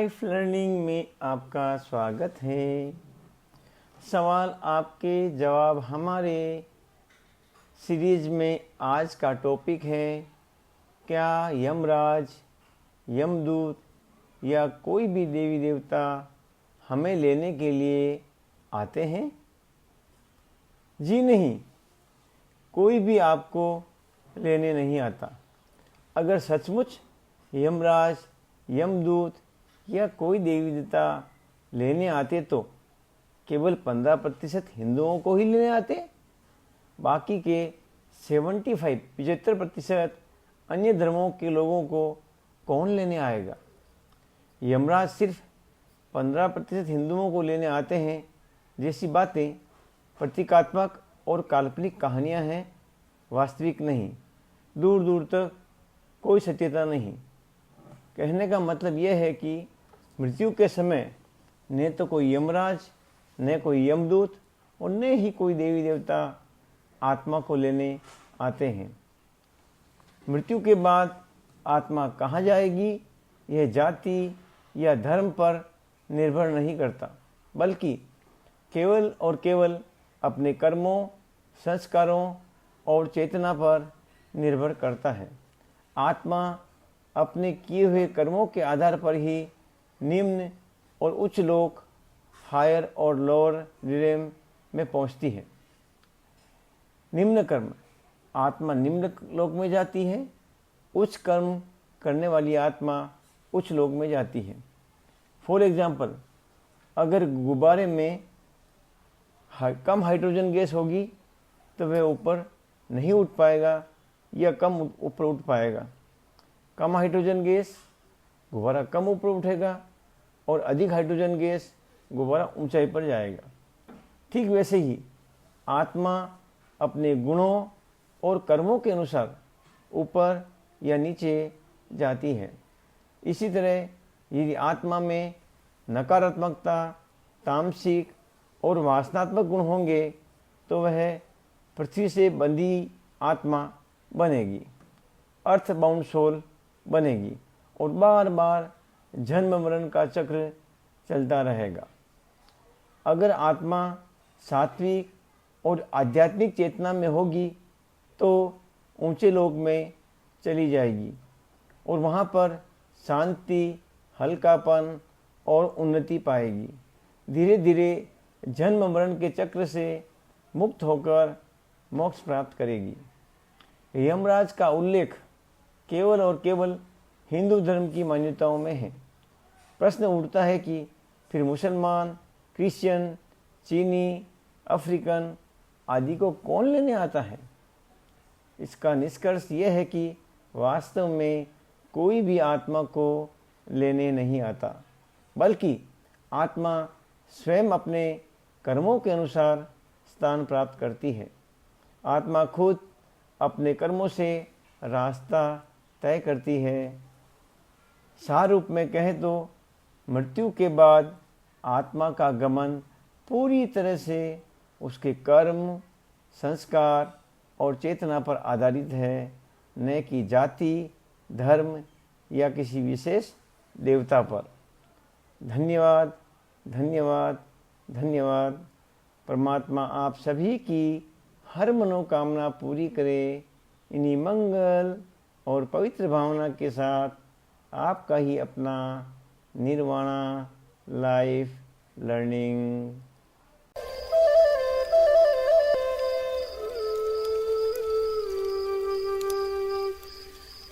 Life learning में आपका स्वागत है। सवाल आपके जवाब हमारे सीरीज में आज का टॉपिक है, क्या यमराज, यमदूत या कोई भी देवी देवता हमें लेने के लिए आते हैं? जी नहीं, कोई भी आपको लेने नहीं आता। अगर सचमुच यमराज, यमदूत या कोई देवी देवता लेने आते तो केवल 15% हिंदुओं को ही लेने आते। बाकी के 75% अन्य धर्मों के लोगों को कौन लेने आएगा? यमराज सिर्फ 15% हिंदुओं को लेने आते हैं जैसी बातें प्रतीकात्मक और काल्पनिक कहानियां हैं, वास्तविक नहीं। दूर दूर तक कोई सत्यता नहीं। कहने का मतलब यह है कि मृत्यु के समय न तो कोई यमराज, न कोई यमदूत और न ही कोई देवी देवता आत्मा को लेने आते हैं। मृत्यु के बाद आत्मा कहाँ जाएगी, यह जाति या धर्म पर निर्भर नहीं करता, बल्कि केवल और केवल अपने कर्मों, संस्कारों और चेतना पर निर्भर करता है। आत्मा अपने किए हुए कर्मों के आधार पर ही निम्न और उच्च लोक, हायर और लोअर रिलेम में पहुंचती है। निम्न कर्म, आत्मा निम्न लोक में जाती है। उच्च कर्म करने वाली आत्मा उच्च लोक में जाती है। फॉर एग्जाम्पल, अगर गुब्बारे में कम हाइड्रोजन गैस होगी तो वह ऊपर नहीं उठ पाएगा या कम ऊपर उठ पाएगा। कम हाइड्रोजन गैस, गुब्बारा कम ऊपर उठेगा और अधिक हाइड्रोजन गैस, गुब्बारा ऊंचाई पर जाएगा। ठीक वैसे ही आत्मा अपने गुणों और कर्मों के अनुसार ऊपर या नीचे जाती है। इसी तरह यदि आत्मा में नकारात्मकता, तामसिक और वासनात्मक गुण होंगे तो वह पृथ्वी से बंधी आत्मा बनेगी, अर्थ बाउंड सोल बनेगी और बार बार जन्म मरण का चक्र चलता रहेगा। अगर आत्मा सात्विक और आध्यात्मिक चेतना में होगी तो ऊंचे लोक में चली जाएगी और वहाँ पर शांति, हल्कापन और उन्नति पाएगी। धीरे धीरे जन्म मरण के चक्र से मुक्त होकर मोक्ष प्राप्त करेगी। यमराज का उल्लेख केवल और केवल हिंदू धर्म की मान्यताओं में है। प्रश्न उठता है कि फिर मुसलमान, क्रिश्चियन, चीनी, अफ्रीकन आदि को कौन लेने आता है? इसका निष्कर्ष यह है कि वास्तव में कोई भी आत्मा को लेने नहीं आता, बल्कि आत्मा स्वयं अपने कर्मों के अनुसार स्थान प्राप्त करती है। आत्मा खुद अपने कर्मों से रास्ता तय करती है। सार रूप में कहें तो मृत्यु के बाद आत्मा का गमन पूरी तरह से उसके कर्म, संस्कार और चेतना पर आधारित है, न कि जाति, धर्म या किसी विशेष देवता पर। धन्यवाद, धन्यवाद, धन्यवाद। परमात्मा आप सभी की हर मनोकामना पूरी करे। इन्हीं मंगल और पवित्र भावना के साथ आपका ही अपना निर्वाणा लाइफ लर्निंग।